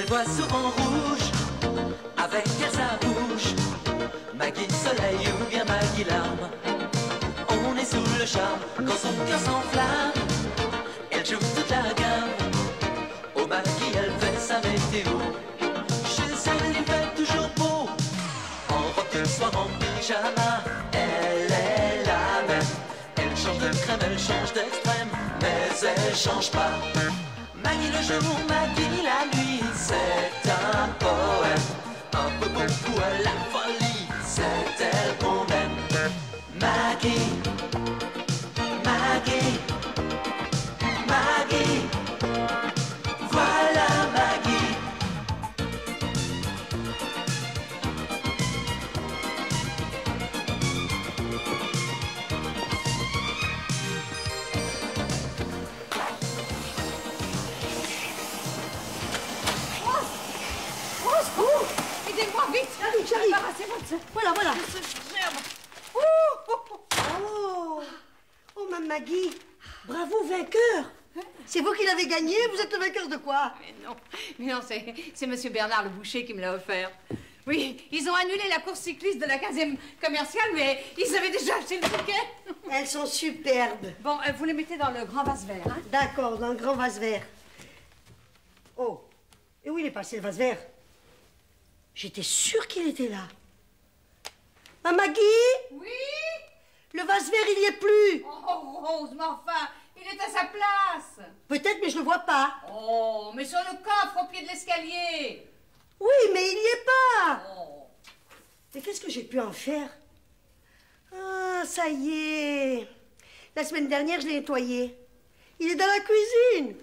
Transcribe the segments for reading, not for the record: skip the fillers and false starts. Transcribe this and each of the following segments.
voit souvent rouge, avec à sa bouche Maggie soleil ou bien Maggie larme. On est sous le charme quand son cœur s'enflamme. Elle joue toute la gamme. Au Maggie elle fait sa météo. Chez elle il fait toujours beau. En robe de soir, en pyjama, elle est la même. Elle change de crème, elle change d'extrême, mais elle change pas. Maggie le jour, Maggie la nuit, c'est un poème. Un peu beaucoup à la folie, c'est elle qu'on aime. Maggie, Maggie, Maggie, voilà Maggie. Aidez-moi, vite! Allez, j'arrive. Voilà, voilà. Oh, oh, ma Maggie, bravo, vainqueur. C'est vous qui l'avez gagné, vous êtes le vainqueur de quoi? Mais non, c'est Monsieur Bernard le boucher qui me l'a offert. Oui, ils ont annulé la course cycliste de la 15e commerciale, mais ils avaient déjà acheté le bouquet. Elles sont superbes. Bon, vous les mettez dans le grand vase vert, hein? D'accord, dans le grand vase vert. Oh, et où il est passé le vase vert? J'étais sûre qu'il était là. Ma Maggie? Oui? Le vase vert, il n'y est plus. Oh, Rose, mais enfin, il est à sa place. Peut-être, mais je le vois pas. Oh, mais sur le coffre au pied de l'escalier. Oui, mais il n'y est pas. Oh. Mais qu'est-ce que j'ai pu en faire? Ah, ça y est. La semaine dernière, je l'ai nettoyé. Il est dans la cuisine.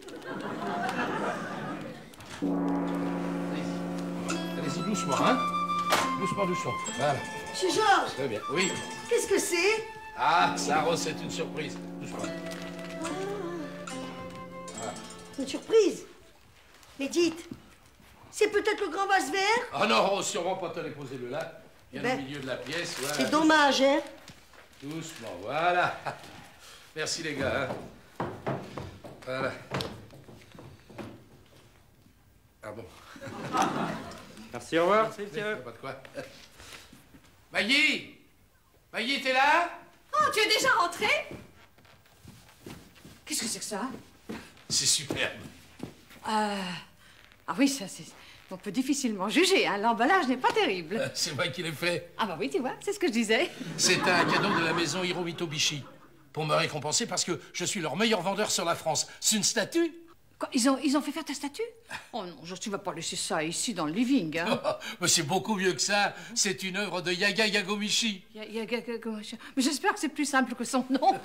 Allez-y, doucement, hein? Doucement, doucement. Voilà. Monsieur Georges. Très bien. Oui. Qu'est-ce que c'est? Ah, ça, Rose, c'est une surprise. Doucement. Une surprise. Mais dites, c'est peut-être le grand vase vert? Ah non, Rose, sûrement pas te les poser le là. Viens Ben, au milieu de la pièce. Voilà. C'est dommage, hein? Doucement, voilà. Merci, les gars. Hein. Voilà. Ah bon? Merci, au revoir. Merci, tiens. Pas de quoi. Maggie! Maggie, t'es là? Oh, tu es déjà rentré? Qu'est-ce que c'est que ça? C'est superbe. Ah oui, ça c'est... On peut difficilement juger, hein. L'emballage n'est pas terrible. C'est moi qui l'ai fait. Ah bah oui, tu vois, c'est ce que je disais. C'est un cadeau de la maison Hirohito Bishi. Pour me récompenser parce que je suis leur meilleur vendeur sur la France. C'est une statue? Quoi, ils ont fait faire ta statue? Oh non, tu vas pas laisser ça ici dans le living, hein. Mais c'est beaucoup mieux que ça. C'est une œuvre de Yaga Yagomichi. Mais j'espère que c'est plus simple que son nom.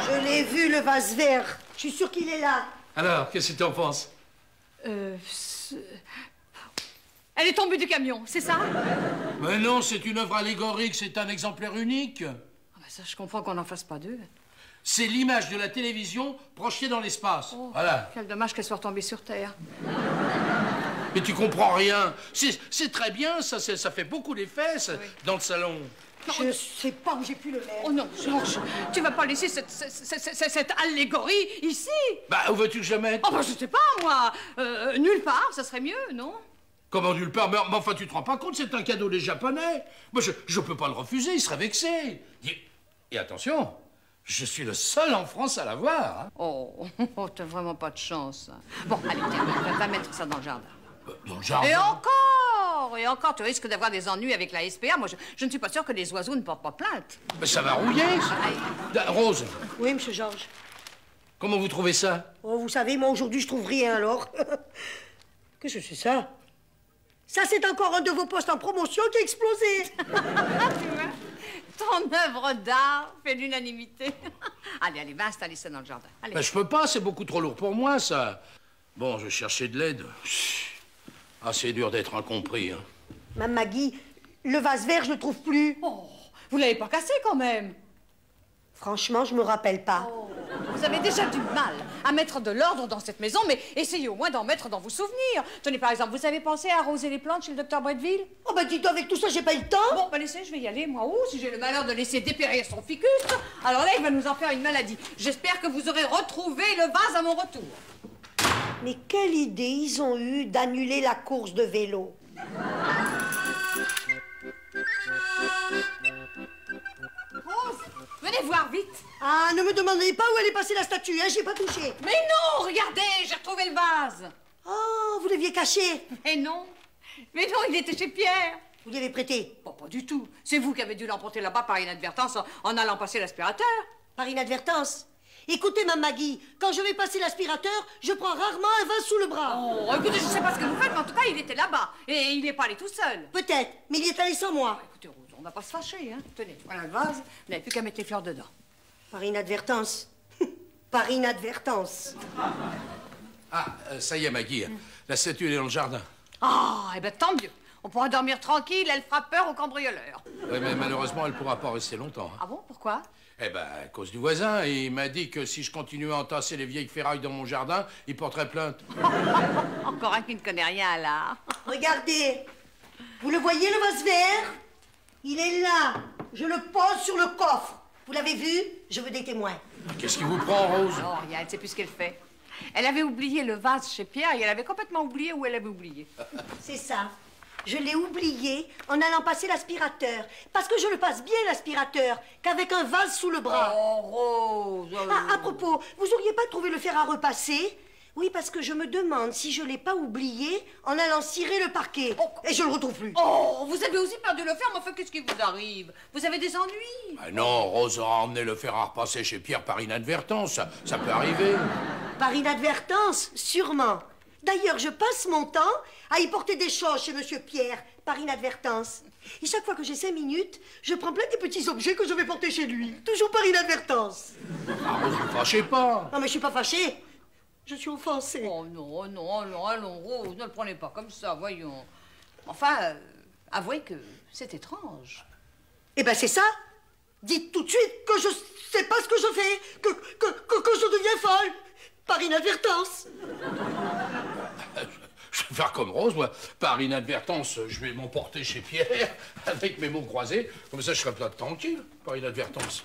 Je l'ai vu, le vase vert. Je suis sûre qu'il est là. Alors, qu'est-ce que tu en penses? Elle est tombée du camion, c'est ça? Mais non, c'est une œuvre allégorique, c'est un exemplaire unique. Ah bah ça, je comprends qu'on n'en fasse pas deux. C'est l'image de la télévision projetée dans l'espace. Oh, voilà. Quel dommage qu'elle soit retombée sur Terre. Mais tu comprends rien. C'est très bien, ça fait beaucoup d'effets dans le salon. Je sais pas où j'ai pu le mettre. Oh non, Georges, tu vas pas laisser cette allégorie ici? Bah, où veux-tu que je la mette? Oh bah je sais pas, moi. Nulle part, ça serait mieux, non? Comment nulle part? Mais enfin, tu te rends pas compte, c'est un cadeau des Japonais. Moi, je peux pas le refuser, ils seraient vexés. Et attention, je suis le seul en France à l'avoir. Hein. Oh, t'as vraiment pas de chance. Bon, allez, tiens, va mettre ça dans le jardin. Dans le jardin? Et encore, tu risques d'avoir des ennuis avec la SPA. Moi, je ne suis pas sûre que les oiseaux ne portent pas plainte. Mais ça va rouiller. Rose. Oui, monsieur Georges. Comment vous trouvez ça? Oh, vous savez, moi, aujourd'hui, je trouve rien, alors. Qu'est-ce que c'est ça? Ça, c'est encore un de vos postes en promotion qui a explosé. Tu vois, ton œuvre d'art fait l'unanimité. Allez, va installer ça dans le jardin. Allez. Ben, je peux pas, c'est beaucoup trop lourd pour moi, ça. Bon, je cherchais de l'aide. Ah, c'est dur d'être incompris, hein. Mme Maggie, le vase vert, je le trouve plus. Oh, vous l'avez pas cassé, quand même. Franchement, je me rappelle pas. Oh, vous avez déjà du mal à mettre de l'ordre dans cette maison, mais essayez au moins d'en mettre dans vos souvenirs. Tenez, par exemple, vous avez pensé à arroser les plantes chez le docteur Bretteville? Oh, bah, dites-donc, avec tout ça, j'ai pas eu le temps. Bon, bah, laissez, je vais y aller, moi. Oh, si j'ai le malheur de laisser dépérir son ficus, alors là, il va nous en faire une maladie. J'espère que vous aurez retrouvé le vase à mon retour. Mais quelle idée ils ont eu d'annuler la course de vélo. Rose, venez voir vite. Ah, ne me demandez pas où elle est passée la statue, hein, j'ai pas touché. Mais non, regardez, j'ai retrouvé le vase. Oh, vous l'aviez caché. Mais non, il était chez Pierre. Vous l'avez prêté. Bon, pas du tout. C'est vous qui avez dû l'emporter là-bas par inadvertance en allant passer l'aspirateur. Par inadvertance. Écoutez, ma Maggie, quand je vais passer l'aspirateur, je prends rarement un vase sous le bras. Oh, écoutez, je sais pas ce que vous faites, mais en tout cas, il était là-bas. Et il n'est pas allé tout seul. Peut-être, mais il est allé sans moi. Écoutez, Rose, on va pas se fâcher, hein. Tenez, voilà le vase. Vous n'avez plus qu'à mettre les fleurs dedans. Par inadvertance. Par inadvertance. Ah, ça y est, Maggie. La statue, elle est dans le jardin. Ah, eh ben tant mieux. On pourra dormir tranquille, elle fera peur aux cambrioleurs. Oui, mais malheureusement, elle pourra pas rester longtemps. Hein. Ah bon, pourquoi? Eh ben, à cause du voisin. Il m'a dit que si je continuais à entasser les vieilles ferrailles dans mon jardin, il porterait plainte. Encore un qui ne connaît rien, là. Regardez. Vous le voyez, le vase vert? Il est là. Je le pose sur le coffre. Vous l'avez vu? Je veux des témoins. Qu'est-ce qui vous prend, Rose? Non, rien, elle ne sait plus ce qu'elle fait. Elle avait oublié le vase chez Pierre et elle avait complètement oublié où elle avait oublié. C'est ça. Je l'ai oublié en allant passer l'aspirateur. Parce que je le passe bien, l'aspirateur, qu'avec un vase sous le bras. Oh, Rose. Ah, à propos, vous auriez pas trouvé le fer à repasser? Oui, parce que je me demande si je l'ai pas oublié en allant cirer le parquet. Oh. Et je le retrouve plus. Oh, vous avez aussi perdu le fer, mais enfin, qu'est-ce qui vous arrive? Vous avez des ennuis? Ah non, Rose aura emmené le fer à repasser chez Pierre par inadvertance. Ça peut arriver. Par inadvertance, sûrement. D'ailleurs, je passe mon temps à y porter des choses chez Monsieur Pierre, par inadvertance. Et chaque fois que j'ai 5 minutes, je prends plein de petits objets que je vais porter chez lui. Toujours par inadvertance. Ah, Rose, ne fâchez pas. Non, mais je suis pas fâchée. Je suis offensée. Oh non, non, non, allons, Rose, ne le prenez pas comme ça, voyons. Enfin, avouez que c'est étrange. Eh ben, c'est ça. Dites tout de suite que je sais pas ce que je fais, que je deviens folle, par inadvertance. Je vais faire comme Rose, moi. Par inadvertance, je vais m'emporter chez Pierre avec mes mots croisés. Comme ça, je serai peut-être tranquille, par inadvertance.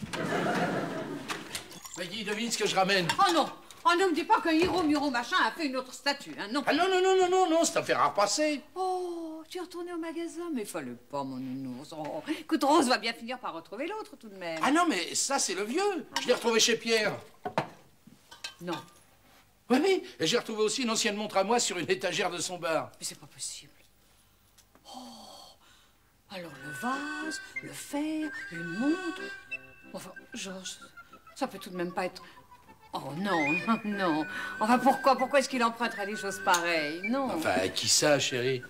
Maggie, devine ce que je ramène. Oh non! Oh, ne me dis pas que Hiro Muro machin a fait une autre statue, hein, non. Ah non, non, non, non, non, non, c'est un fer à repasser. Oh, tu es retourné au magasin, mais fallait pas, mon nounours. Oh, écoute, Rose va bien finir par retrouver l'autre, tout de même. Ah non, mais ça, c'est le vieux. Je l'ai retrouvé chez Pierre. Non, Oui, oui, et j'ai retrouvé aussi une ancienne montre à moi sur une étagère de son bar. mais c'est pas possible. Oh, alors le vase, le fer, une montre. Enfin, Georges, ça peut tout de même pas être... Oh non, non, non. Enfin, pourquoi est-ce qu'il emprunterait des choses pareilles? Non. Enfin, qui ça, chérie?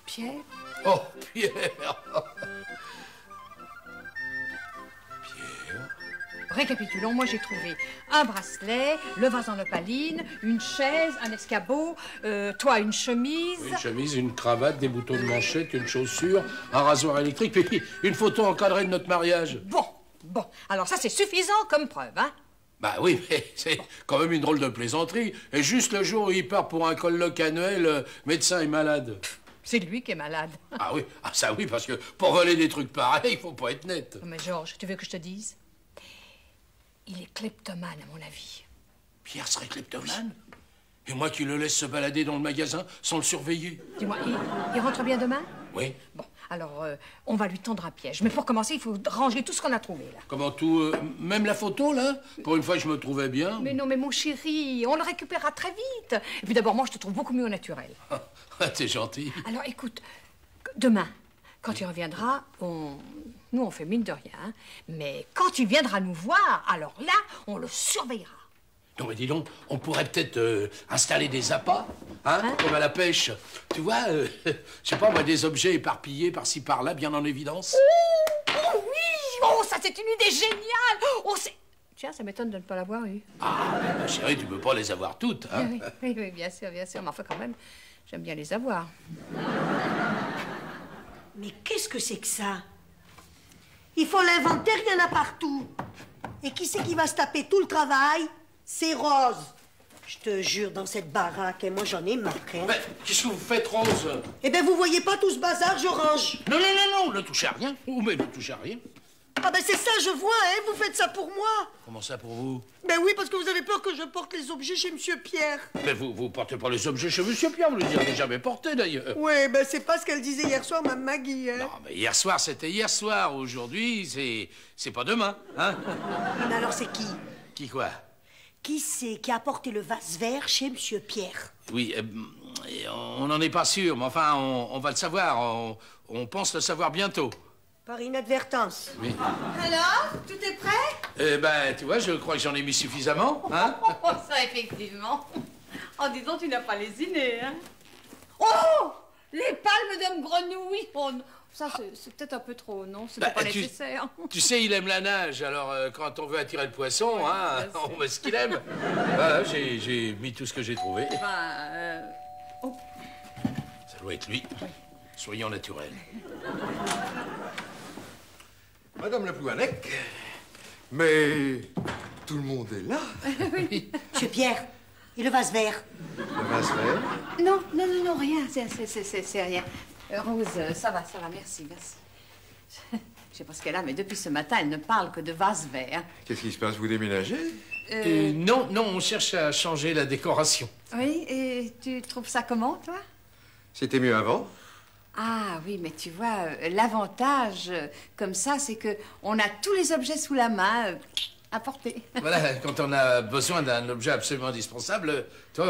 Pierre? Oh, Pierre. Récapitulons, moi j'ai trouvé un bracelet, le vase en opaline, une chaise, un escabeau, toi une chemise... Une chemise, une cravate, des boutons de manchette, une chaussure, un rasoir électrique, puis une photo encadrée de notre mariage. Bon, alors ça c'est suffisant comme preuve, hein? Bah oui, mais c'est quand même une drôle de plaisanterie. Et juste le jour où il part pour un colloque annuel, le médecin est malade. C'est lui qui est malade. Ah oui, ah ça oui, parce que pour voler des trucs pareils, il faut pas être net. Mais Georges, tu veux que je te dise? Il est kleptomane, à mon avis. Pierre serait kleptomane? Et moi qui le laisse se balader dans le magasin sans le surveiller? Dis-moi, il rentre bien demain? Oui. Bon, alors on va lui tendre un piège. Mais pour commencer, il faut ranger tout ce qu'on a trouvé, là. Comment tout, même la photo, là? Pour une fois, je me trouvais bien. Mais non, mais mon chéri, on le récupérera très vite. Et puis d'abord, moi, je te trouve beaucoup mieux au naturel. T'es gentil. Alors, écoute, demain, quand tu reviendras, nous, on fait mine de rien. Hein. Mais quand tu viendras nous voir, alors là, on le surveillera. Non, mais dis donc, on pourrait peut-être installer des appâts, hein, comme à la pêche. Tu vois, je sais pas, moi, des objets éparpillés par-ci, par-là, bien en évidence. Oh oui! Oh, ça, c'est une idée géniale! Oh, c'est... Tiens, ça m'étonne de ne pas l'avoir eue. Ah, ma chérie, tu peux pas les avoir toutes, hein? Oui, bien sûr, mais enfin, quand même, j'aime bien les avoir. Mais qu'est-ce que c'est que ça? Il faut l'inventaire, il y en a partout. Et qui c'est qui va se taper tout le travail? C'est Rose. Je te jure, dans cette baraque, et moi j'en ai marre, hein. Mais qu'est-ce que vous faites, Rose? Eh bien, vous voyez pas tout ce bazar, je range. Non, non, non, non, ne touchez à rien. Ou même ne touchez à rien. Ah ben c'est ça, je vois, hein, vous faites ça pour moi. Comment ça pour vous? Ben oui, parce que vous avez peur que je porte les objets chez Monsieur Pierre. Mais vous portez pas les objets chez Monsieur Pierre, vous les avez jamais portés d'ailleurs. Ouais, ben c'est pas ce qu'elle disait hier soir, Mme Maggie, hein. Non, mais hier soir, c'était hier soir. Aujourd'hui, c'est pas demain, hein? Mais alors c'est qui? Qui quoi? Qui c'est qui a apporté le vase vert chez Monsieur Pierre? Oui, on n'en est pas sûr, mais enfin, on va le savoir. On pense le savoir bientôt. Par inadvertance. Oui. Alors, tout est prêt? Ben, tu vois, je crois que j'en ai mis suffisamment, hein? Oh, ça, effectivement. Oh, dis donc, tu n'as pas lésiné, hein? Oh! Les palmes d'un grenouille! Oh, non. Ça, c'est peut-être un peu trop, non? C'était pas nécessaire. Tu sais, il aime la nage, alors quand on veut attirer le poisson, Oui, hein, on met ce qu'il aime. Voilà, j'ai mis tout ce que j'ai trouvé. Oh. Ça doit être lui. Oui. Soyons naturels. Madame la Plouanec, mais tout le monde est là. Oui. Monsieur Pierre, et le vase vert? Le vase vert? Non, rien, c'est rien. Rose, ça va, merci. Je sais pas ce qu'elle a, mais depuis ce matin, elle ne parle que de vase vert. Qu'est-ce qui se passe? Vous déménagez? Non, on cherche à changer la décoration. Oui, et tu trouves ça comment, toi? C'était mieux avant? Ah oui, mais tu vois, l'avantage, comme ça, c'est que on a tous les objets sous la main à porter. Voilà, quand on a besoin d'un objet absolument indispensable, toi,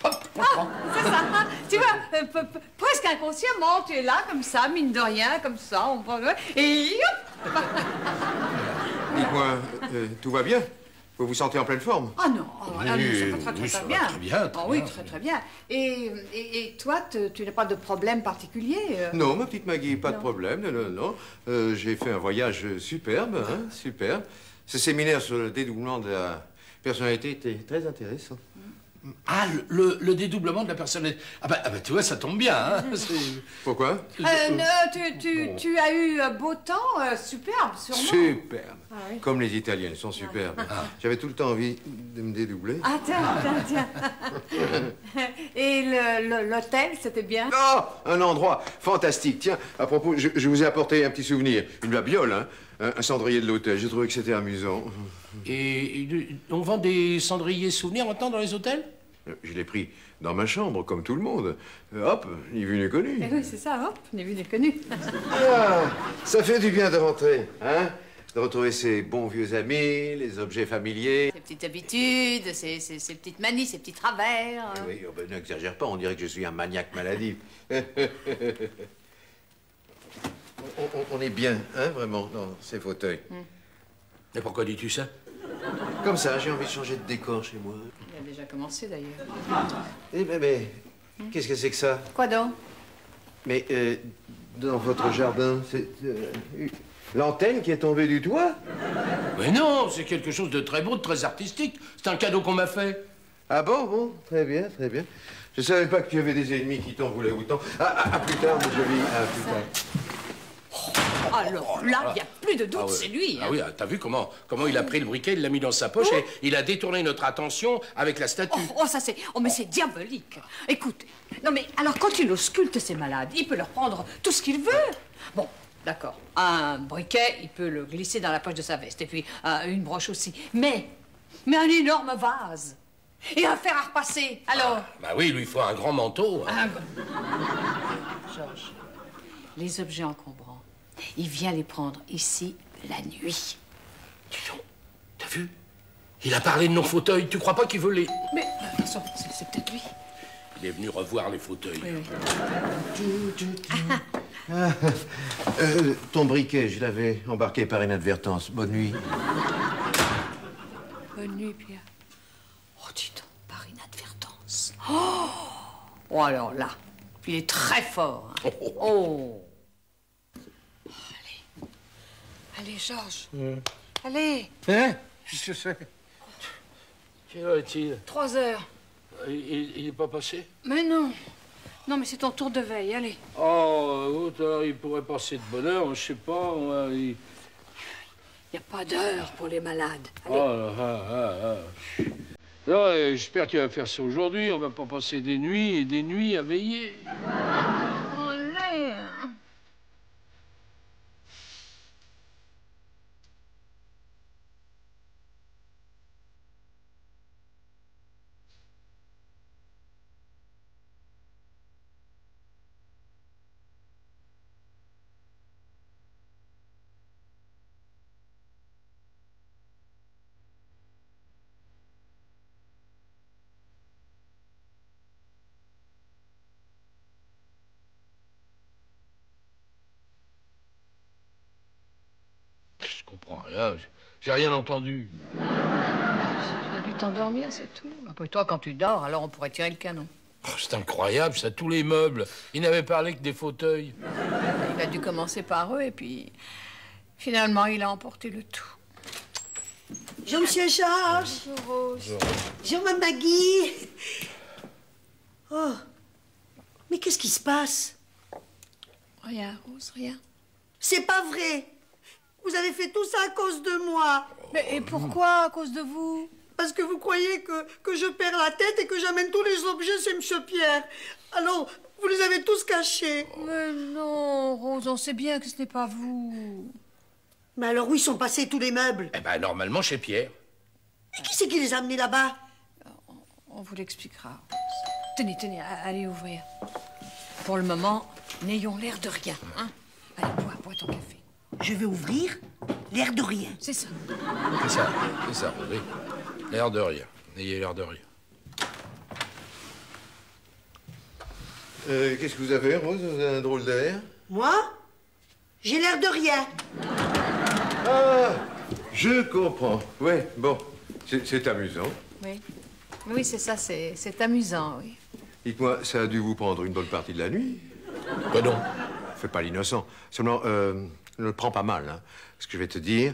hop, on le prend. C'est ça, tu vois, presque inconsciemment, tu es là, comme ça, mine de rien, comme ça, on prend... Et hop! Dites-moi, tout va bien? Vous vous sentez en pleine forme? Ah non, Oui, ça va oui, ça très va bien. très bien, très Ah oui, bien. très bien. Et toi, tu n'as pas de problème particulier? Non, ma petite Maggie, pas de problème, non. J'ai fait un voyage superbe, hein, superbe. Ce séminaire sur le dédoublement de la personnalité était très intéressant. Ah, le dédoublement de la personnalité. Ah bah, tu vois, ça tombe bien, hein. Pourquoi? Tu as eu beau temps, superbe, sûrement. Superbe. Ah oui. Comme les Italiennes sont superbes. J'avais tout le temps envie de me dédoubler. Ah, tiens. Et l'hôtel, c'était bien? Oh, un endroit fantastique. Tiens, à propos, je vous ai apporté un petit souvenir. Une babiole, hein. Un cendrier de l'hôtel. J'ai trouvé que c'était amusant. Et on vend des cendriers souvenirs maintenant dans les hôtels? Je l'ai pris dans ma chambre, comme tout le monde. Hop, ni vu ni connu. Eh oui, c'est ça, hop, ni vu ni connu. Ah, ça fait du bien de rentrer, hein? De retrouver ses bons vieux amis, les objets familiers. Ses petites habitudes, ses petites manies, ses petits travers. Oui, oh ben, n'exagère pas, on dirait que je suis un maniaque maladif. on est bien, hein, vraiment, dans ces fauteuils. Et pourquoi dis-tu ça? Comme ça, j'ai envie de changer de décor chez moi. Il a déjà commencé, d'ailleurs. Eh ben, mais qu'est-ce que c'est que ça? Quoi donc? Mais dans votre jardin, c'est l'antenne qui est tombée du toit? Mais non, c'est quelque chose de très beau, de très artistique. C'est un cadeau qu'on m'a fait. Ah bon, très bien, très bien. Je savais pas que tu avais des ennemis qui t'en voulaient autant. À plus tard, mon joli, à plus tard. Alors là, il n'y a plus de doute, Ah ouais. c'est lui. Ah oui, t'as vu comment il a pris le briquet, il l'a mis dans sa poche et il a détourné notre attention avec la statue. Mais c'est diabolique. Écoute, non mais alors quand il ausculte ces malades, il peut leur prendre tout ce qu'il veut. Bon, d'accord, un briquet, il peut le glisser dans la poche de sa veste, et puis une broche aussi. Mais un énorme vase et un fer à repasser, alors... Bah oui, il lui faut un grand manteau. Hein. Georges, les objets encombrants, il vient les prendre ici la nuit. Dis donc, t'as vu? Il a parlé de nos fauteuils, tu crois pas qu'il veut les... Mais attention, c'est peut-être lui. Il est venu revoir les fauteuils. Oui. Ton briquet, je l'avais embarqué par inadvertance. Bonne nuit. Bonne nuit, Pierre. Oh, dis donc, par inadvertance. Oh, alors là, il est très fort. Hein. Oh. Allez, Georges. Allez. Hein? Qu'est-ce que c'est? Quelle heure est-il? 3 heures. Il est pas passé? Mais non. Non, mais c'est ton tour de veille, allez. Oh, il pourrait passer de bonne heure, je sais pas. Il n'y a pas d'heure pour les malades. Allez. Non, j'espère qu'il va faire ça aujourd'hui. On va pas passer des nuits et des nuits à veiller. Allez. Rien, j'ai rien entendu. Tu as dû t'endormir, c'est tout. Après toi, quand tu dors, alors on pourrait tirer le canon. Oh, c'est incroyable, ça, tous les meubles. Il n'avait parlé que des fauteuils. Il a dû commencer par eux et puis finalement il a emporté le tout. Bonjour, monsieur Georges. Bonjour, Rose. Bonjour, Mme Maggie. Oh, mais qu'est-ce qui se passe? Rien, Rose, rien. C'est pas vrai. Vous avez fait tout ça à cause de moi. Mais et pourquoi à cause de vous? Parce que vous croyez que je perds la tête et que j'amène tous les objets chez monsieur Pierre. Alors, vous les avez tous cachés. Mais non, Rose, on sait bien que ce n'est pas vous. Mais alors, où ils sont passés tous les meubles? Eh ben, normalement, chez Pierre. Et qui c'est qui les a amenés là-bas? On vous l'expliquera, Rose. Tenez, tenez, allez ouvrir. Pour le moment, n'ayons l'air de rien, hein? Allez, bois ton café. Je vais ouvrir l'air de rien. C'est ça. C'est ça, oui. L'air de rien. N'ayez l'air de rien. Qu'est-ce que vous avez, Rose? Vous avez un drôle d'air? Moi? J'ai l'air de rien. Ah, je comprends. Ouais, bon, c'est amusant. Oui. Oui, c'est ça, c'est amusant, oui. Dites-moi, ça a dû vous prendre une bonne partie de la nuit? Ben non. Fais pas l'innocent. Seulement, ne le prends pas mal, hein. Ce que je vais te dire,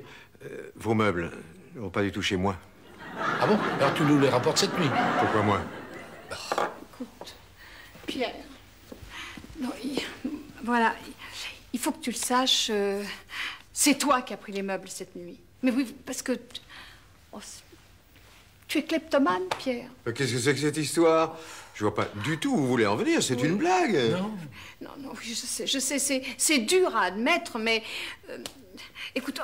vos meubles ne vont pas du tout chez moi. Ah bon? Alors tu nous les rapportes cette nuit? Pourquoi moi? Écoute, Pierre, non, voilà, il faut que tu le saches, c'est toi qui as pris les meubles cette nuit. Mais oui, parce que tu es kleptomane, Pierre. Qu'est-ce que c'est que cette histoire? Je vois pas du tout où vous voulez en venir, c'est une blague. Non, oui, je sais, c'est dur à admettre, mais écoute,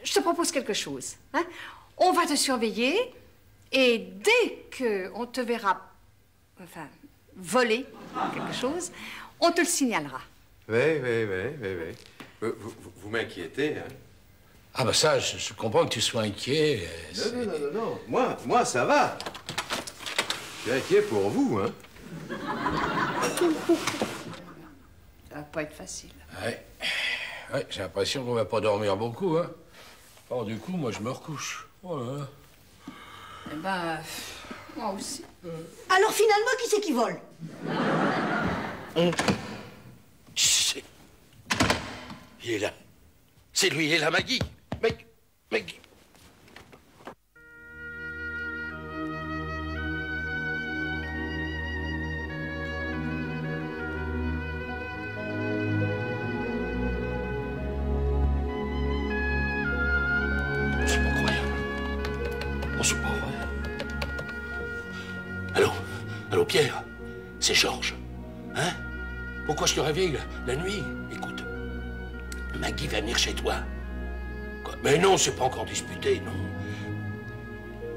je te propose quelque chose, hein? On va te surveiller et dès qu'on te verra, enfin, voler quelque chose, on te le signalera. Oui. Vous m'inquiétez, hein? Ah ben ça, je comprends que tu sois inquiet. Non. Moi, ça va. Je suis inquiet pour vous, hein? Ça va pas être facile. Ouais, j'ai l'impression qu'on va pas dormir beaucoup, hein. Alors du coup, moi, je me recouche. Voilà. Eh ben, moi aussi. Alors finalement, qui c'est qui vole? Chut. Il est là. C'est lui, il est là, Maggie. Maggie. C'est pas croyable. Oh, c'est pas vrai. Allô, Pierre? C'est Georges. Hein? Pourquoi je te réveille la nuit? Écoute, Maggie va venir chez toi. Quoi? Mais non, c'est pas encore disputé, non.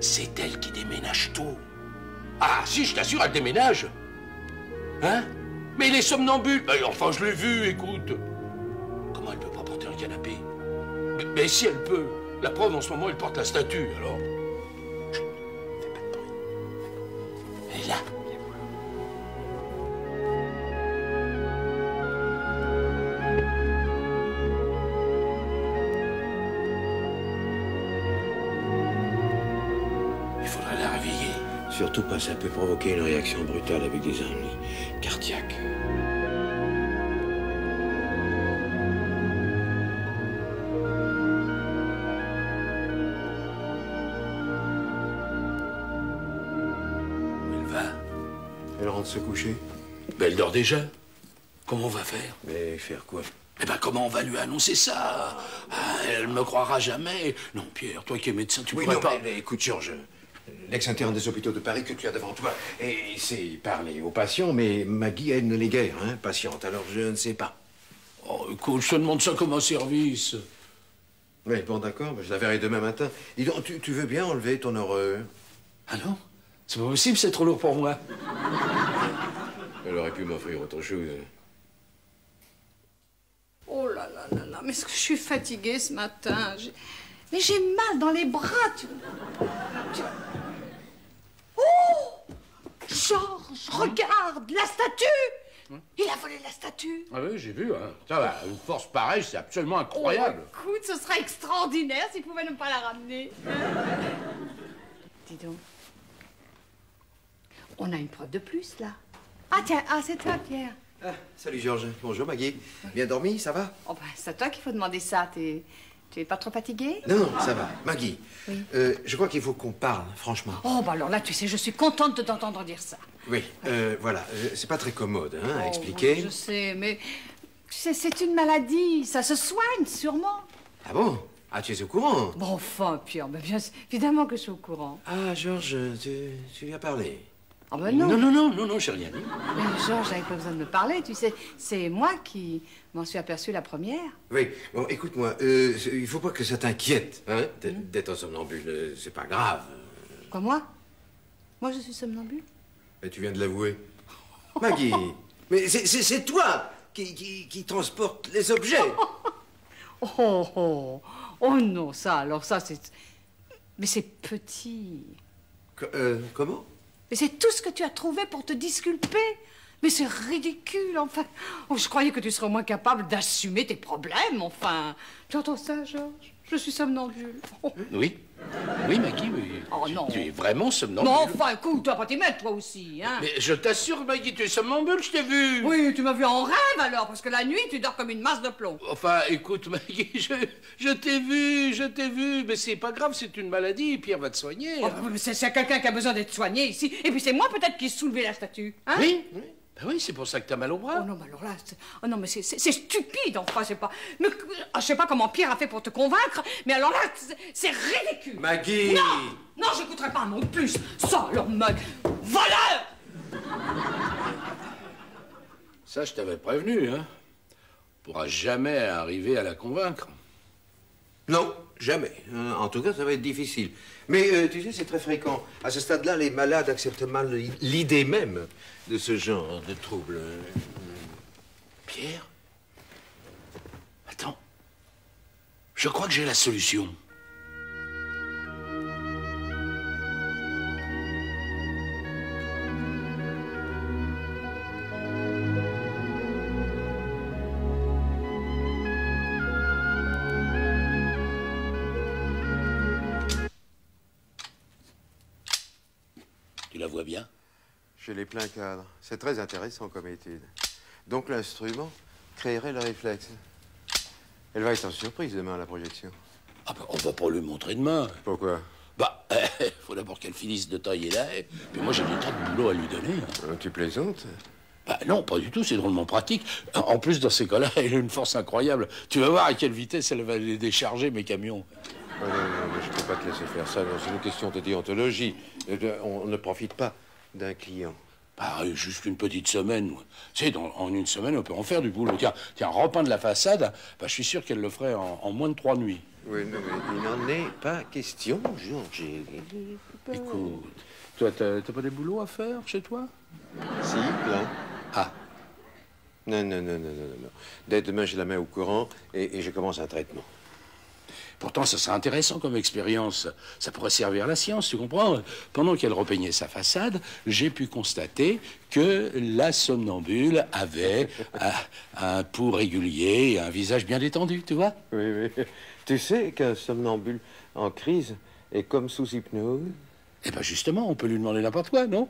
C'est elle qui déménage tout. Ah, si, je t'assure, elle déménage. Hein? Mais il est somnambule. Ben, enfin, je l'ai vu, écoute. Comment elle peut pas porter un canapé? Mais si elle peut. La preuve, en ce moment, elle porte la statue, alors. Chut, fais pas de bruit. Elle est là. Surtout pas, ça peut provoquer une réaction brutale avec des anomalies cardiaques. Où elle va? Elle rentre se coucher. Ben, elle dort déjà. Comment on va faire? Mais faire quoi? Eh ben, comment on va lui annoncer ça? Ah, elle me croira jamais. Non, Pierre, toi qui es médecin, tu pourrais pas... Mais écoute, Georges, l'ex-interne des hôpitaux de Paris que tu as devant toi, et c'est parler aux patients, mais Maggie, elle ne l'est guère, hein, patiente, alors je ne sais pas. Oh, écoute, je te demande ça comme un service. Oui, bon, d'accord, mais je la verrai demain matin. Dis donc, tu veux bien enlever ton horreur? Ah non? C'est pas possible, c'est trop lourd pour moi. Elle aurait pu m'offrir autre chose. Oh là, mais est-ce que je suis fatiguée ce matin? Mais j'ai mal dans les bras, Oh! Georges, regarde, la statue! Il a volé la statue. Ah oui, j'ai vu, hein. Ça va, une force pareille, c'est absolument incroyable. Oh, écoute, ce serait extraordinaire s'il pouvait ne pas la ramener. Dis donc. On a une preuve de plus, là. Ah, tiens, c'est toi, Pierre. Ah, salut Georges. Bonjour Maggie. Bien dormi, ça va? Oh, ben, c'est à toi qu'il faut demander ça. Tu es pas trop fatigué? Non, ça va. Maggie, Oui. je crois qu'il faut qu'on parle, franchement. Oh, bah alors là, tu sais, je suis contente de t'entendre dire ça. Oui, voilà. C'est pas très commode, hein, à Oh, expliquer. oui, je sais, mais tu sais, c'est une maladie. Ça se soigne, sûrement. Ah bon? Ah, tu es au courant? Bon, enfin, Pierre, ben, bien évidemment que je suis au courant. Ah, Georges, tu lui as parlé? Ah ben non. Non, j'ai rien dit. Mais Georges n'avait pas besoin de me parler, tu sais. C'est moi qui m'en suis aperçue la première. Oui, bon, écoute-moi, il faut pas que ça t'inquiète, hein, d'être un somnambule, c'est pas grave. Quoi, moi? Moi, je suis somnambule? Mais tu viens de l'avouer. Maggie, mais c'est toi qui transporte les objets. Oh non, ça, alors ça, c'est... Mais c'est petit. Comment? Mais c'est tout ce que tu as trouvé pour te disculper. Mais c'est ridicule, enfin. Oh, je croyais que tu serais au moins capable d'assumer tes problèmes, enfin. Tu entends ça, Georges? Je suis somnambule. Oh. Oui. Oui, Maggie, oui. Oh, non. Tu es vraiment somnambule. Non, enfin, écoute, tu vas pas t'y mettre, toi aussi, hein. Mais je t'assure, Maggie, tu es somnambule, je t'ai vu. Oui, tu m'as vu en rêve, alors, parce que la nuit, tu dors comme une masse de plomb. Enfin, écoute, Maggie, je t'ai vu, mais c'est pas grave, c'est une maladie, Pierre va te soigner. Oh, mais c'est quelqu'un qui a besoin d'être soigné ici. Et puis c'est moi peut-être qui ai soulevé la statue, hein? Oui, oui. Ben oui, c'est pour ça que t'as mal au bras. Oh non, mais alors là, oh non, mais c'est stupide, enfin, c'est pas... Mais, je sais pas comment Pierre a fait pour te convaincre, mais alors là, c'est ridicule. Maggie! Non, j'écouterai pas un mot de plus. Ça, leur mode voleur! Ça, je t'avais prévenu, hein. Tu pourras jamais arriver à la convaincre. Non, jamais. En tout cas, ça va être difficile. Mais tu sais, c'est très fréquent. À ce stade-là, les malades acceptent mal l'idée même de ce genre de trouble. Pierre? Attends. Je crois que j'ai la solution. Tu la vois bien? Chez les pleins cadres. C'est très intéressant comme étude. Donc l'instrument créerait le réflexe. Elle va être en surprise demain à la projection. Ah ben, on va pas lui montrer demain. Pourquoi? Bah, faut d'abord qu'elle finisse de tailler là. Puis moi, j'ai des tas de boulot à lui donner. Tu plaisantes? Bah non, pas du tout, c'est drôlement pratique. En plus, dans ces cas-là, elle a une force incroyable. Tu vas voir à quelle vitesse elle va les décharger, mes camions. Oh, non, mais je peux pas te laisser faire ça. C'est une question de déontologie. On ne profite pas d'un client. Bah, juste une petite semaine. Tu sais, en une semaine, on peut en faire du boulot. Tiens, repeindre la façade, bah, je suis sûr qu'elle le ferait en moins de 3 nuits. Oui, non, mais il n'en est pas question, Georges. Écoute, toi, t'as pas des boulots à faire chez toi? Si, plein. Ah. Non. Dès demain, j'ai la main au courant et je commence un traitement. Pourtant, ça serait intéressant comme expérience. Ça pourrait servir à la science, tu comprends? Pendant qu'elle repeignait sa façade, j'ai pu constater que la somnambule avait un pouls régulier et un visage bien détendu, tu vois? Oui. Tu sais qu'un somnambule en crise est comme sous hypnose? Eh ben justement, on peut lui demander n'importe quoi, non?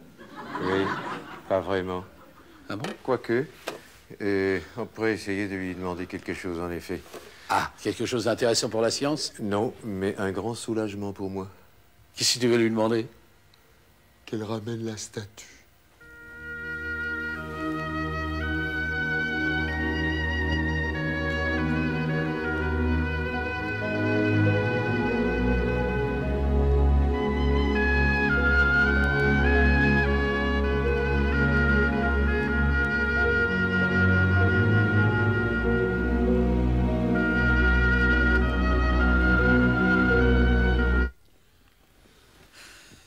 Oui, pas vraiment. Ah bon? Quoique, on pourrait essayer de lui demander quelque chose, en effet. Ah, quelque chose d'intéressant pour la science? Non, mais un grand soulagement pour moi. Qu'est-ce que tu veux lui demander? Qu'elle ramène la statue.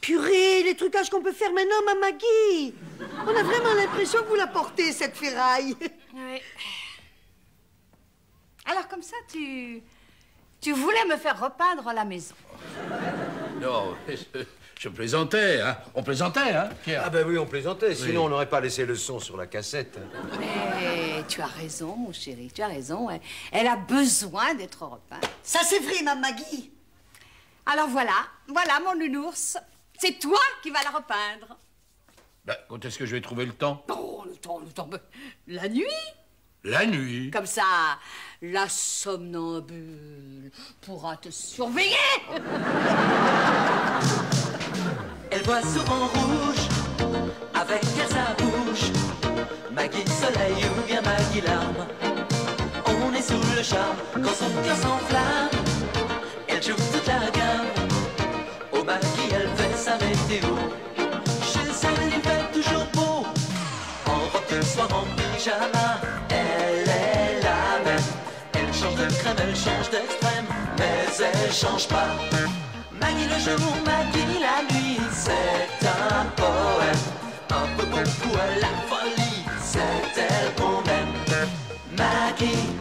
Purée, les trucages qu'on peut faire maintenant, ma Maggie. On a vraiment l'impression que vous la portez, cette ferraille. Oui. Alors comme ça, tu voulais me faire repeindre la maison. Non, je plaisantais, hein. On plaisantait, hein, Pierre? Ah ben oui, on plaisantait, sinon Oui. on n'aurait pas laissé le son sur la cassette. Mais tu as raison, mon chéri, tu as raison. Elle a besoin d'être repeinte. Ça c'est vrai, ma Maggie. Alors voilà, mon nounours. C'est toi qui vas la repeindre. Ben, quand est-ce que je vais trouver le temps? Oh, le temps, la nuit. La nuit. Comme ça, la somnambule pourra te surveiller. Elle voit souvent rouge, avec elle sa bouche. Maggie soleil ou bien Maggie larme. On est sous le charme quand son cœur s'enflamme. Elle joue toute la gamme. Au Maggie elle fait sa météo. Chez elle il fait toujours beau. En robe de soir, en pyjama. Elle est la même. Elle change de crème, elle change d'extrême. Mais elle change pas. Maggie le jour, Maggie la nuit, c'est un poème. Un peu beaucoup à la folie, c'est elle qu'on aime. Maggie.